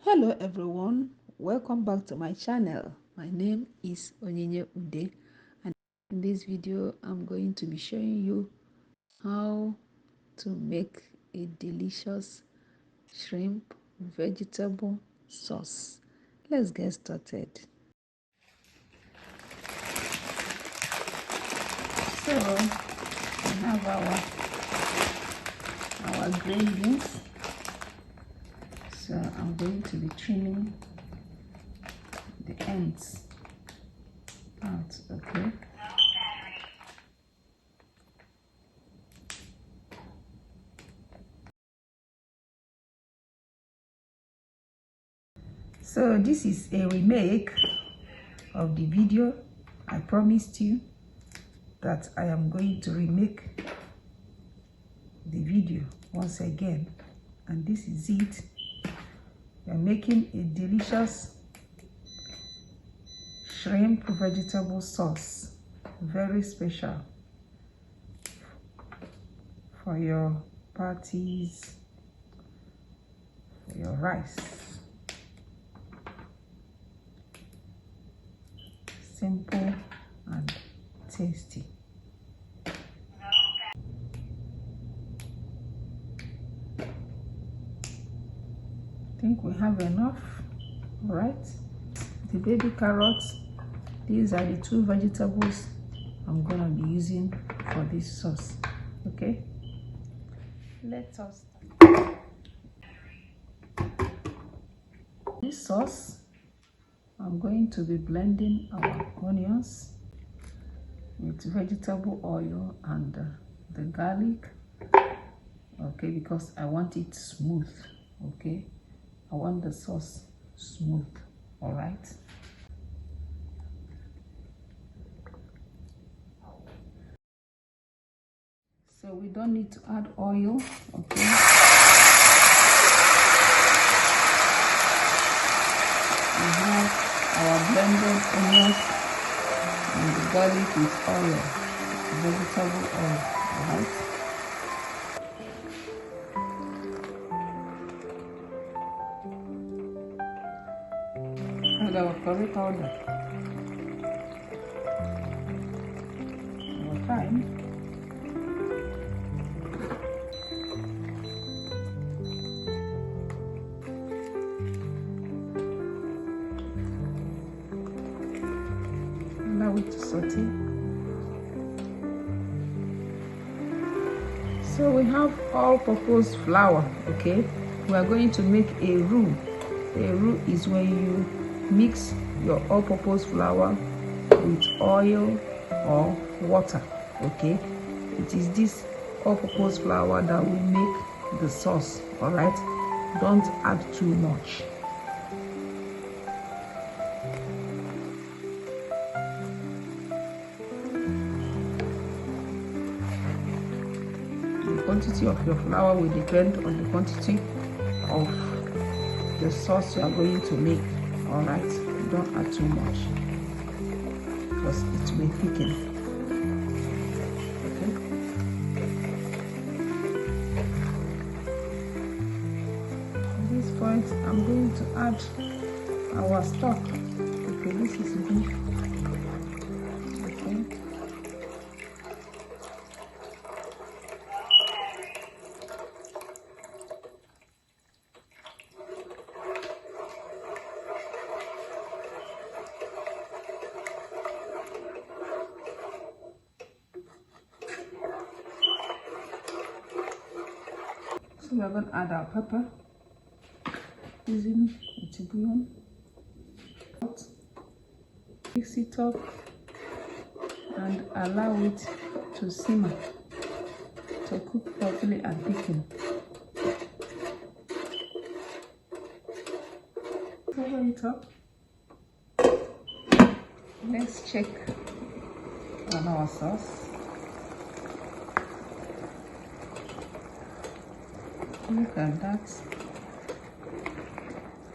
Hello everyone, welcome back to my channel. My name is Onyinye Ude, and in this video I'm going to be showing you how to make a delicious shrimp vegetable sauce. Let's get started. So we have our green beans. So I'm going to be trimming the ends out, okay? So this is a remake of the video I promised you that I am going to remake the video once again, and this is it. We are making a delicious shrimp vegetable sauce, very special for your parties, for your rice. Simple and tasty. I think we have enough. All right, the baby carrots, these are the two vegetables I'm gonna be using for this sauce. Okay, let us start. This sauce, I'm going to be blending our onions with vegetable oil and the garlic, okay, because I want it smooth. Okay, I want the sauce smooth. All right, so we don't need to add oil. Okay, we have our blended onions and the garlic with oil, vegetable oil. All right, and our curry powder, our thyme, allow it to saute. So we have all-purpose flour. Okay, we are going to make a roux. A roux is when you mix your all-purpose flour with oil or water. Okay, it is this all-purpose flour that will make the sauce. All right, don't add too much. The quantity of your flour will depend on the quantity of the sauce you are going to make. All right, don't add too much because it will thicken. Okay, at this point I'm going to add our stock. Okay, this is beef. Okay, so we are going to add our pepper, season with bouillon, mix it up and allow it to simmer, to cook properly and thicken. Cover it up. Let's check on our sauce. Look at that,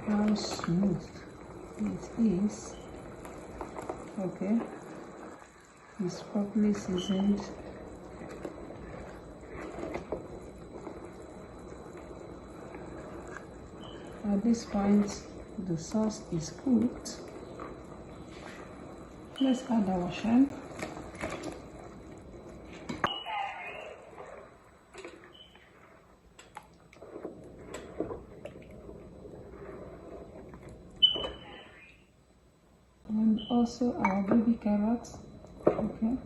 how smooth it is. Okay, it's properly seasoned. Add At this point, the sauce is cooked. Let's add our shrimp. And also our baby carrots. Okay.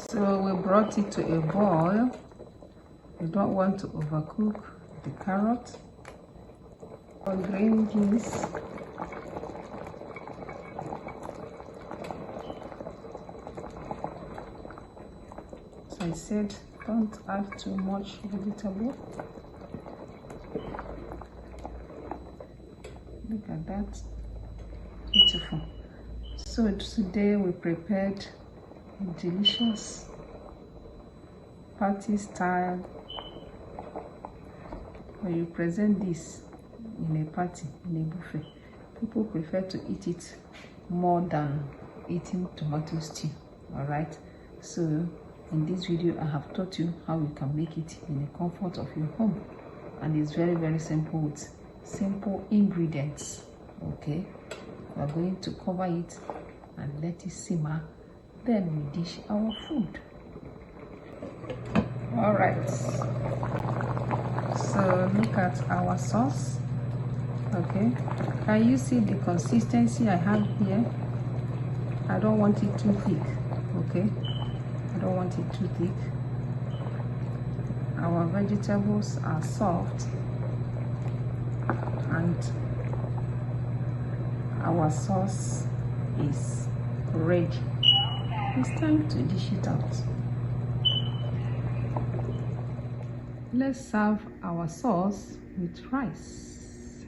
So we brought it to a boil. You don't want to overcook the carrot or green peas. As I said, don't add too much vegetable. Look at that, beautiful. So today we prepared delicious party style, where you present this in a party, in a buffet. People prefer to eat it more than eating tomato stew. All right, so in this video I have taught you how you can make it in the comfort of your home, and it's very, very simple with simple ingredients. Okay, we are going to cover it and let it simmer, then we dish our food. All right, so look at our sauce. Okay, can you see the consistency I have here? I don't want it too thick. Okay, I don't want it too thick. Our vegetables are soft and our sauce is ready. It's time to dish it out. Let's serve our sauce with rice.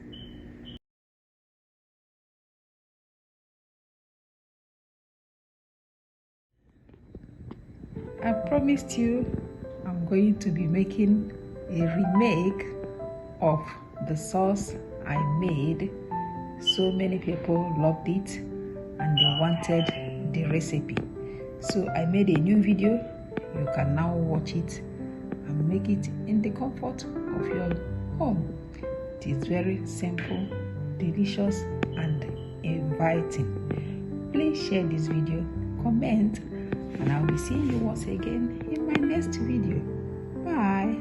I promised you I'm going to be making a remake of the sauce I made. So many people loved it and they wanted the recipe. So I made a new video. You can now watch it and make it in the comfort of your home. It is very simple, delicious, and inviting. Please share this video, comment, and I'll be seeing you once again in my next video. Bye.